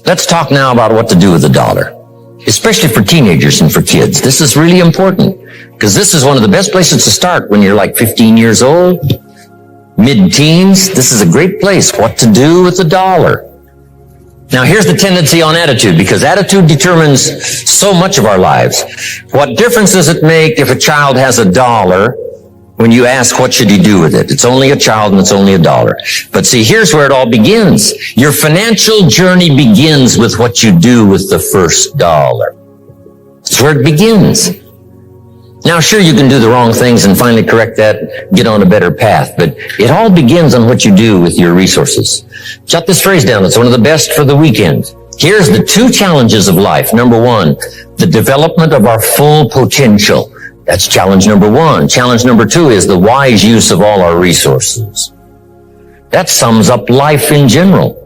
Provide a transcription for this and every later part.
Let's talk now about what to do with the dollar, especially for teenagers and for kids. This is really important because this is one of the best places to start when you're like 15 years old, mid-teens. This is a great place. What to do with the dollar. Now, here's the tendency on attitude, because attitude determines so much of our lives. What difference does it make if a child has $1 when you ask what should he do with it? It's only a child and it's only $1. But see, here's where it all begins. Your financial journey begins with what you do with the first $1. That's where it begins. Now, sure, you can do the wrong things and finally correct that, get on a better path, but it all begins on what you do with your resources. Jot this phrase down. It's one of the best for the weekend. Here's the 2 challenges of life. Number 1, the development of our full potential. That's challenge number 1. Challenge number 2 is the wise use of all our resources. That sums up life in general.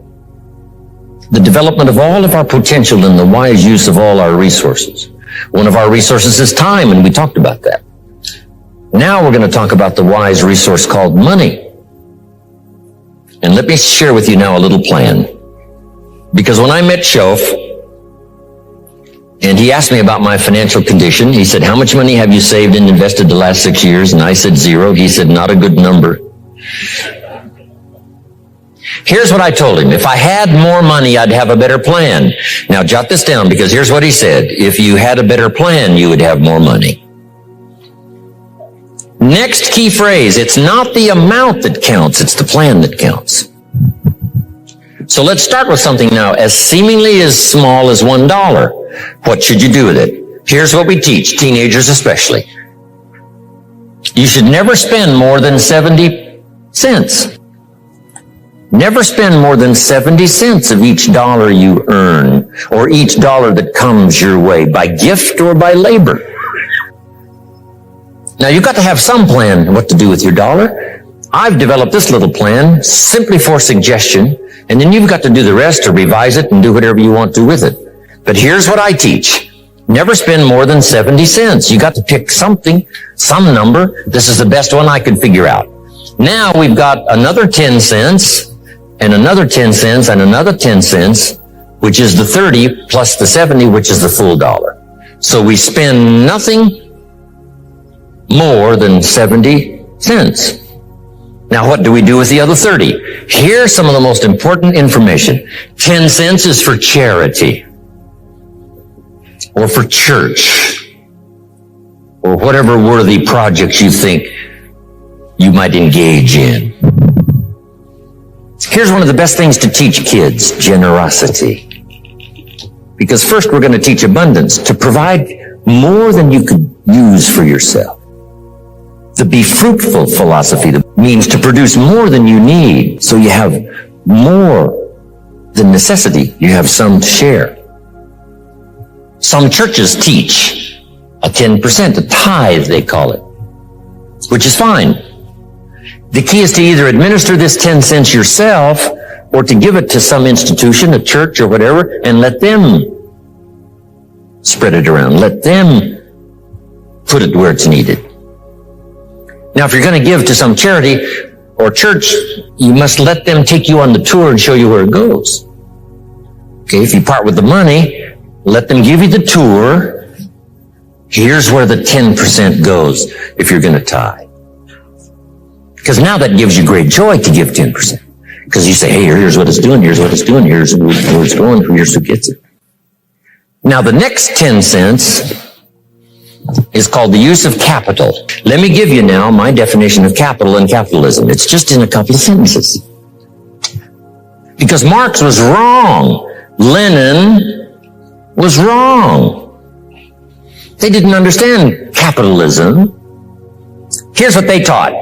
The development of all of our potential and the wise use of all our resources. One of our resources is time, and we talked about that. Now we're going to talk about the wise resource called money. And let me share with you now a little plan. Because when I met Shof, and he asked me about my financial condition, he said, how much money have you saved and invested the last 6 years? And I said 0. He said, not a good number. Here's what I told him. If I had more money, I'd have a better plan. Now, jot this down, because here's what he said. If you had a better plan, you would have more money. Next key phrase, it's not the amount that counts, it's the plan that counts. So let's start with something now as seemingly as small as $1. What should you do with it? Here's what we teach, teenagers especially. You should never spend more than 70 cents. Never spend more than 70 cents of each dollar you earn, or each dollar that comes your way, by gift or by labor. Now, you've got to have some plan what to do with your dollar. I've developed this little plan simply for suggestion, and then you've got to do the rest or revise it and do whatever you want to with it. But here's what I teach. Never spend more than 70 cents. You got to pick something, some number. This is the best one I could figure out. Now we've got another 10 cents, and another 10 cents, and another 10 cents, which is the 30 plus the 70, which is the full dollar. So we spend nothing more than 70 cents. Now, what do we do with the other 30? Here's some of the most important information. 10 cents is for charity, or for church, or whatever worthy projects you think you might engage in. Here's one of the best things to teach kids, generosity. Because first we're going to teach abundance, to provide more than you could use for yourself. The be fruitful philosophy that means to produce more than you need, so you have more than necessity. You have some to share. Some churches teach a 10%, a tithe they call it, which is fine. The key is to either administer this 10 cents yourself or to give it to some institution, a church or whatever, and let them spread it around. Let them put it where it's needed. Now, if you're going to give to some charity or church, you must let them take you on the tour and show you where it goes. Okay, if you part with the money, let them give you the tour. Here's where the 10% goes if you're going to tithe. Because now that gives you great joy to give 10%. Because you say, hey, here's what it's doing, here's what it's doing, here's where it's going, here's who gets it. Now, the next 10 cents is called the use of capital. Let me give you now my definition of capital and capitalism. It's just in a couple of sentences. Because Marx was wrong. Lenin was wrong. They didn't understand capitalism. Here's what they taught.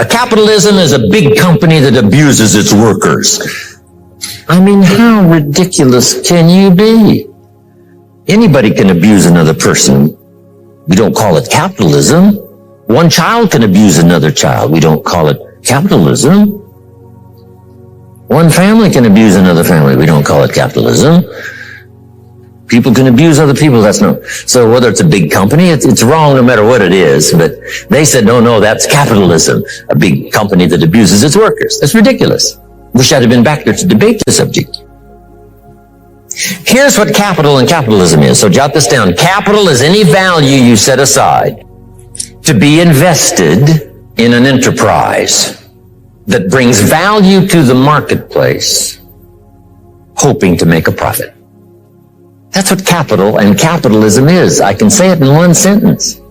Capitalism is a big company that abuses its workers. I mean, how ridiculous can you be? Anybody can abuse another person. We don't call it capitalism. One child can abuse another child. We don't call it capitalism. One family can abuse another family. We don't call it capitalism. People can abuse other people. That's no. So whether it's a big company, it's wrong no matter what it is. But they said, no, that's capitalism. A big company that abuses its workers. That's ridiculous. Wish I'd have been back there to debate the subject. Here's what capital and capitalism is. So jot this down. Capital is any value you set aside to be invested in an enterprise that brings value to the marketplace, hoping to make a profit. That's what capital and capitalism is. I can say it in one sentence.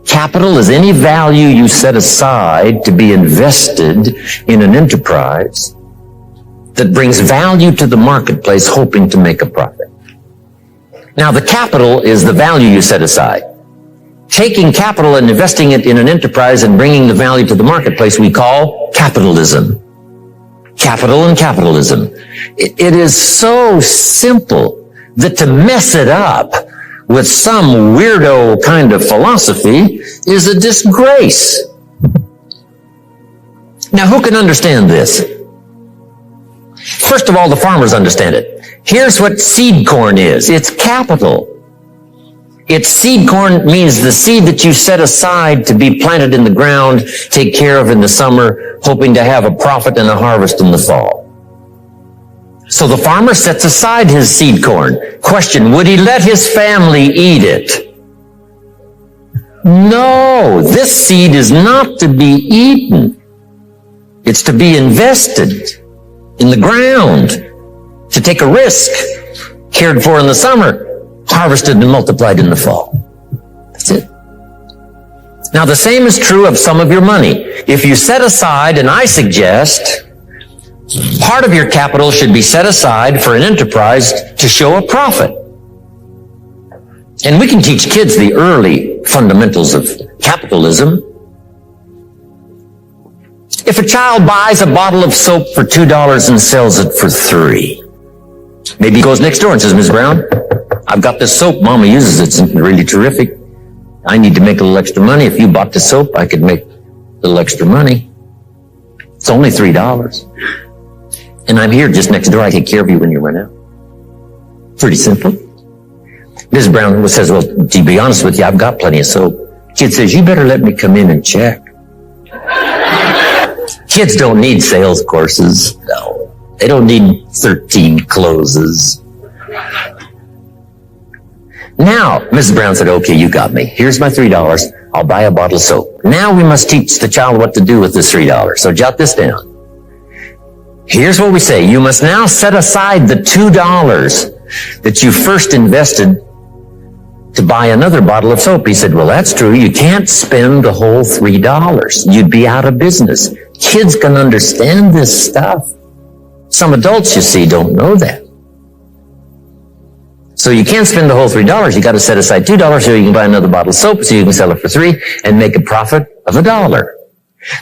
Capital is any value you set aside to be invested in an enterprise that brings value to the marketplace, hoping to make a profit. Now, the capital is the value you set aside. Taking capital and investing it in an enterprise and bringing the value to the marketplace we call capitalism. Capital and capitalism. It is so simple that to mess it up with some weirdo kind of philosophy is a disgrace. Now, who can understand this? First of all, the farmers understand it. Here's what seed corn is. It's capital. It's seed corn means the seed that you set aside to be planted in the ground, take care of in the summer, hoping to have a profit and a harvest in the fall. So the farmer sets aside his seed corn. Question, would he let his family eat it? No, this seed is not to be eaten. It's to be invested in the ground, to take a risk, cared for in the summer, harvested and multiplied in the fall. That's it. Now the same is true of some of your money. If you set aside, and I suggest, part of your capital should be set aside for an enterprise to show a profit. And we can teach kids the early fundamentals of capitalism. If a child buys a bottle of soap for $2 and sells it for $3, maybe he goes next door and says, Ms. Brown, I've got this soap. Mama uses it. It's really terrific. I need to make a little extra money. If you bought the soap, I could make a little extra money. It's only $3. And I'm here just next door. I take care of you when you run out. Pretty simple. Ms. Brown says, well, to be honest with you, I've got plenty of soap. Kid says, you better let me come in and check. Kids don't need sales courses. No. They don't need 13 closes. Now, Mrs. Brown said, okay, you got me. Here's my $3. I'll buy a bottle of soap. Now we must teach the child what to do with this $3. So jot this down. Here's what we say. You must now set aside the $2 that you first invested to buy another bottle of soap. He said, well, that's true. You can't spend the whole $3. You'd be out of business. Kids can understand this stuff. Some adults, you see, don't know that. So you can't spend the whole $3. You got to set aside $2 so you can buy another bottle of soap so you can sell it for $3 and make a profit of $1.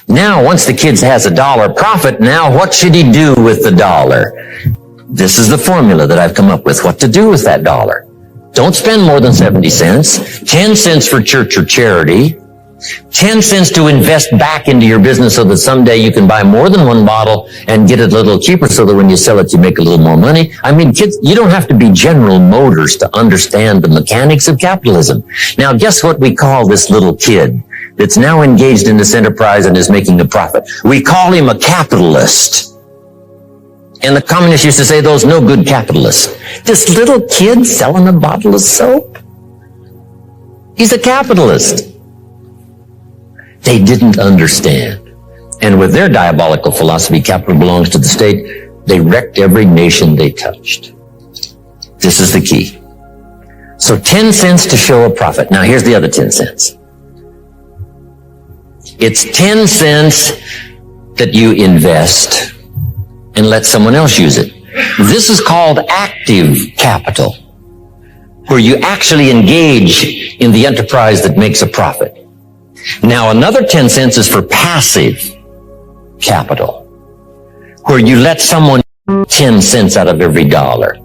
Now, once the kid has $1 profit, now what should he do with the $1? This is the formula that I've come up with, what to do with that $1. Don't spend more than 70 cents, 10 cents for church or charity, 10 cents to invest back into your business so that someday you can buy more than one bottle and get it a little cheaper so that when you sell it, you make a little more money. I mean, kids, you don't have to be General Motors to understand the mechanics of capitalism. Now, guess what we call this little kid that's now engaged in this enterprise and is making a profit? We call him a capitalist. And the communists used to say, those no good capitalists. This little kid selling a bottle of soap? He's a capitalist. They didn't understand. And with their diabolical philosophy, capital belongs to the state, they wrecked every nation they touched. This is the key. So 10 cents to show a profit. Now here's the other 10 cents. It's 10 cents that you invest and let someone else use it. This is called active capital, where you actually engage in the enterprise that makes a profit. Now, another 10 cents is for passive capital, where you let someone 10 cents out of every $1.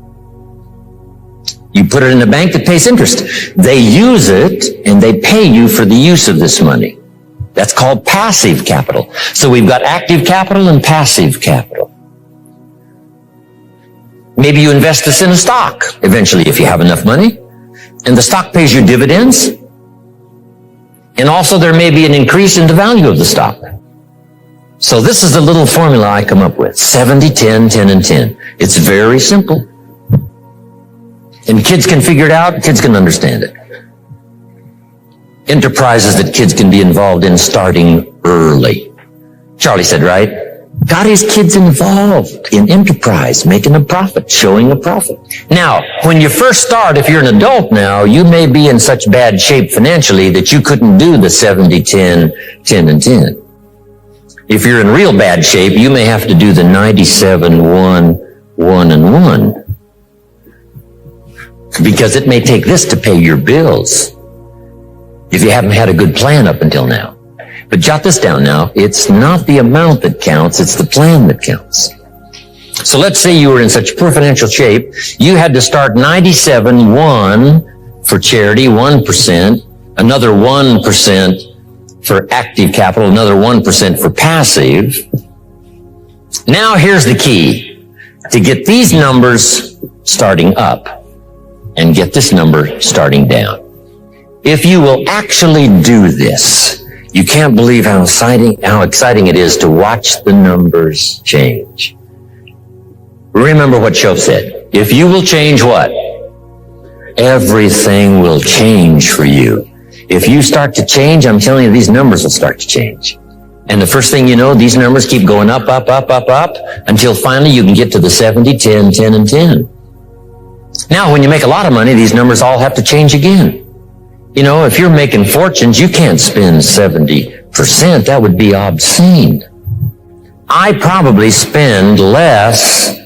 You put it in a bank that pays interest. They use it and they pay you for the use of this money. That's called passive capital. So we've got active capital and passive capital. Maybe you invest this in a stock eventually if you have enough money, and the stock pays you dividends. And also there may be an increase in the value of the stock. So this is the little formula I come up with. 70, 10, 10, and 10. It's very simple. And kids can figure it out, kids can understand it. Enterprises that kids can be involved in starting early. Charlie said, right? Got his kids involved in enterprise, making a profit, showing a profit. Now, when you first start, if you're an adult now, you may be in such bad shape financially that you couldn't do the 70, 10, 10, and 10. If you're in real bad shape, you may have to do the 97, 1, 1, and 1. Because it may take this to pay your bills if you haven't had a good plan up until now. But jot this down now. It's not the amount that counts, it's the plan that counts. So let's say you were in such poor financial shape, you had to start 97, 1 for charity, 1%, another 1% for active capital, another 1% for passive. Now here's the key. To get these numbers starting up and get this number starting down. If you will actually do this, you can't believe how exciting it is to watch the numbers change. Remember what Shove said. If you will change what? Everything will change for you. If you start to change, I'm telling you, these numbers will start to change. And the first thing you know, these numbers keep going up, up, up, up, up, until finally you can get to the 70, 10, 10, and 10. Now, when you make a lot of money, these numbers all have to change again. You know, if you're making fortunes, you can't spend 70%. That would be obscene. I probably spend less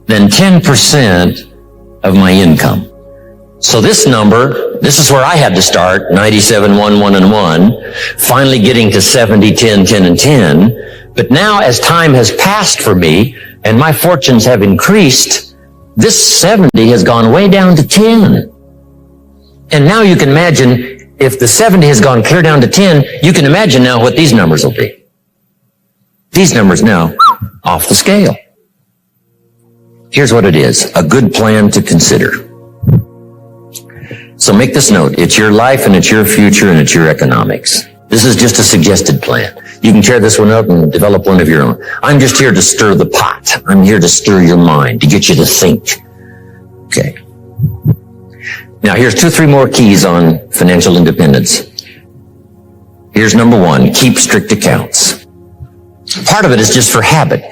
than 10% of my income. So this number, this is where I had to start, 97, 1, 1, and 1, finally getting to 70, 10, 10, and 10. But now as time has passed for me and my fortunes have increased, this 70 has gone way down to 10. And now you can imagine, if the 70 has gone clear down to 10, you can imagine now what these numbers will be. These numbers now, off the scale. Here's what it is, a good plan to consider. So make this note, it's your life and it's your future and it's your economics. This is just a suggested plan. You can tear this one up and develop one of your own. I'm just here to stir the pot. I'm here to stir your mind, to get you to think. Okay. Now, here's 2 or 3 more keys on financial independence. Here's number 1, keep strict accounts. Part of it is just for habit,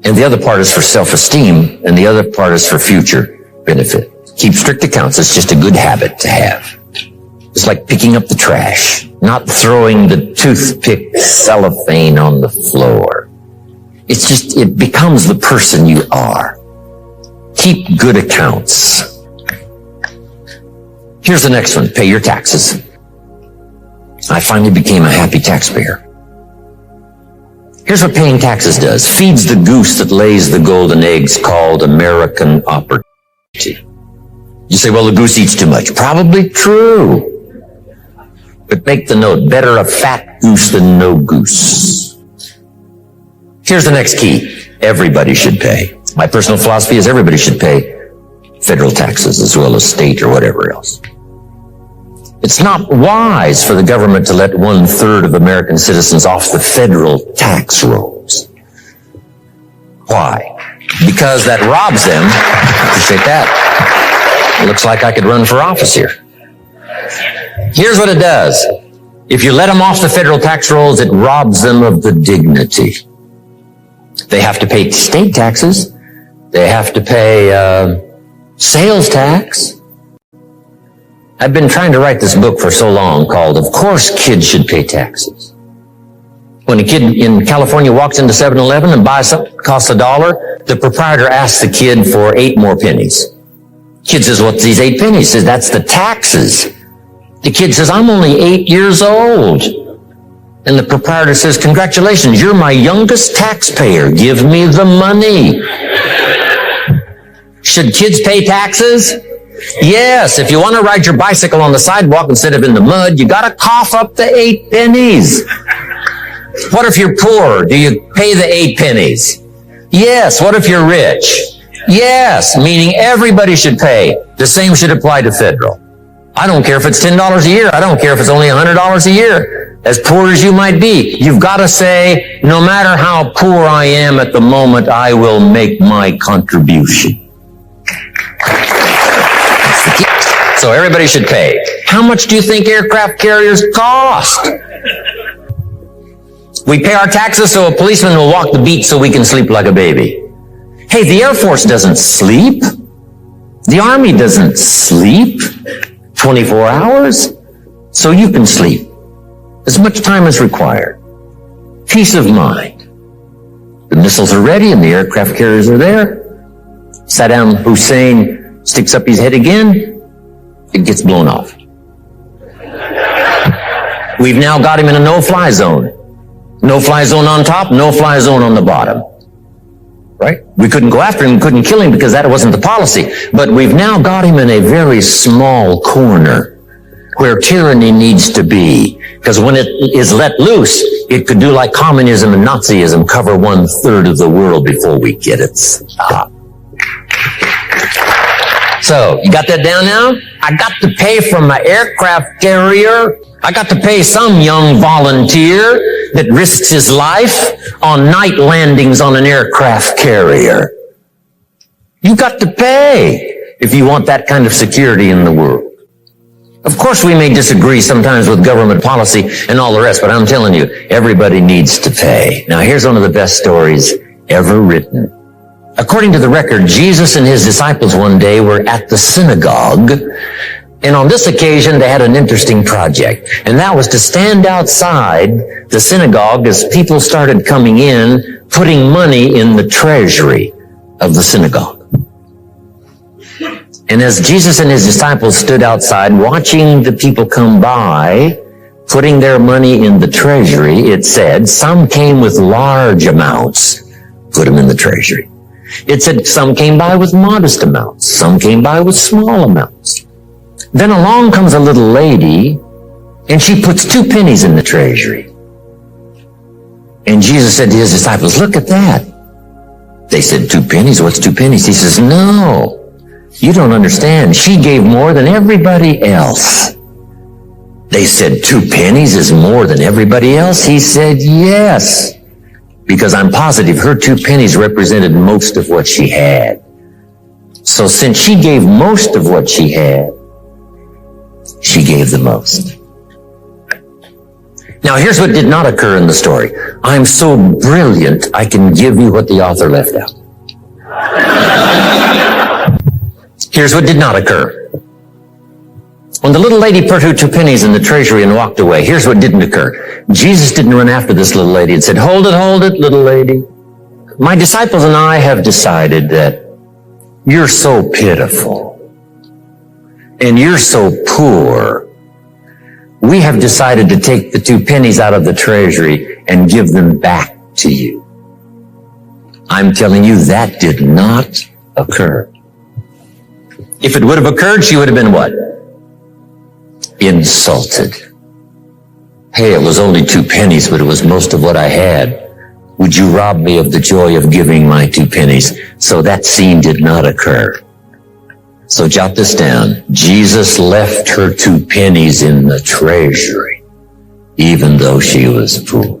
and the other part is for self-esteem, and the other part is for future benefit. Keep strict accounts. It's just a good habit to have. It's like picking up the trash, not throwing the toothpick cellophane on the floor. It's just, it becomes the person you are. Keep good accounts. Here's the next one. Pay your taxes. I finally became a happy taxpayer. Here's what paying taxes does. Feeds the goose that lays the golden eggs called American opportunity. You say, well, the goose eats too much. Probably true. But make the note, better a fat goose than no goose. Here's the next key. Everybody should pay. My personal philosophy is everybody should pay federal taxes as well as state or whatever else. It's not wise for the government to let 1/3 of American citizens off the federal tax rolls. Why? Because that robs them. Appreciate that. It looks like I could run for office here. Here's what it does. If you let them off the federal tax rolls, it robs them of the dignity. They have to pay state taxes. They have to pay sales tax. I've been trying to write this book for so long called, Of Course Kids Should Pay Taxes. When a kid in California walks into 7-Eleven and buys something that costs $1, the proprietor asks the kid for 8 more pennies. Kid says, what's these 8 pennies? Says, that's the taxes. The kid says, I'm only 8 years old. And the proprietor says, congratulations, you're my youngest taxpayer. Give me the money. Should kids pay taxes? Yes. If you want to ride your bicycle on the sidewalk instead of in the mud, you got to cough up the 8 pennies. What if you're poor? Do you pay the 8 pennies? Yes. What if you're rich? Yes. Meaning everybody should pay. The same should apply to federal. I don't care if it's $10 a year. I don't care if it's only $100 a year. As poor as you might be, you've got to say, no matter how poor I am at the moment, I will make my contribution. So everybody should pay. How much do you think aircraft carriers cost? We pay our taxes so a policeman will walk the beat so we can sleep like a baby. Hey, the Air Force doesn't sleep. The Army doesn't sleep 24 hours. So you can sleep as much time as required. Peace of mind. The missiles are ready and the aircraft carriers are there. Saddam Hussein sticks up his head again. It gets blown off. We've now got him in a no-fly zone. No-fly zone on top, no-fly zone on the bottom. Right? We couldn't go after him, couldn't kill him because that wasn't the policy. But we've now got him in a very small corner where tyranny needs to be. Because when it is let loose, it could do like communism and Nazism, cover 1/3 of the world before we get it stopped. So, you got that down now? I got to pay for my aircraft carrier. I got to pay some young volunteer that risks his life on night landings on an aircraft carrier. You got to pay if you want that kind of security in the world. Of course, we may disagree sometimes with government policy and all the rest, but I'm telling you, everybody needs to pay. Now, here's one of the best stories ever written. According to the record, Jesus and his disciples one day were at the synagogue, and on this occasion they had an interesting project, and that was to stand outside the synagogue as people started coming in, putting money in the treasury of the synagogue. And as Jesus and his disciples stood outside watching the people come by, putting their money in the treasury, it said, some came with large amounts, put them in the treasury. It said some came by with modest amounts. Some came by with small amounts. Then along comes a little lady, and she puts 2 pennies in the treasury. And Jesus said to his disciples, look at that. They said, 2 pennies? What's 2 pennies? He says, no, you don't understand. She gave more than everybody else. They said, 2 pennies is more than everybody else? He said, yes. Because I'm positive her 2 pennies represented most of what she had. So since she gave most of what she had, she gave the most. Now here's what did not occur in the story. I'm so brilliant, I can give you what the author left out. Here's what did not occur. When the little lady put her 2 pennies in the treasury and walked away, here's what didn't occur. Jesus didn't run after this little lady and said, hold it, little lady. My disciples and I have decided that you're so pitiful and you're so poor. We have decided to take the 2 pennies out of the treasury and give them back to you. I'm telling you, that did not occur. If it would have occurred, she would have been what? Insulted. Hey, it was only 2 pennies, but it was most of what I had. Would you rob me of the joy of giving my 2 pennies? So that scene did not occur. So jot this down. Jesus left her 2 pennies in the treasury, even though she was poor.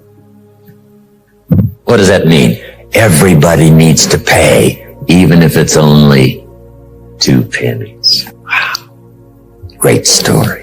What does that mean? Everybody needs to pay, even if it's only 2 pennies. Wow. Great story.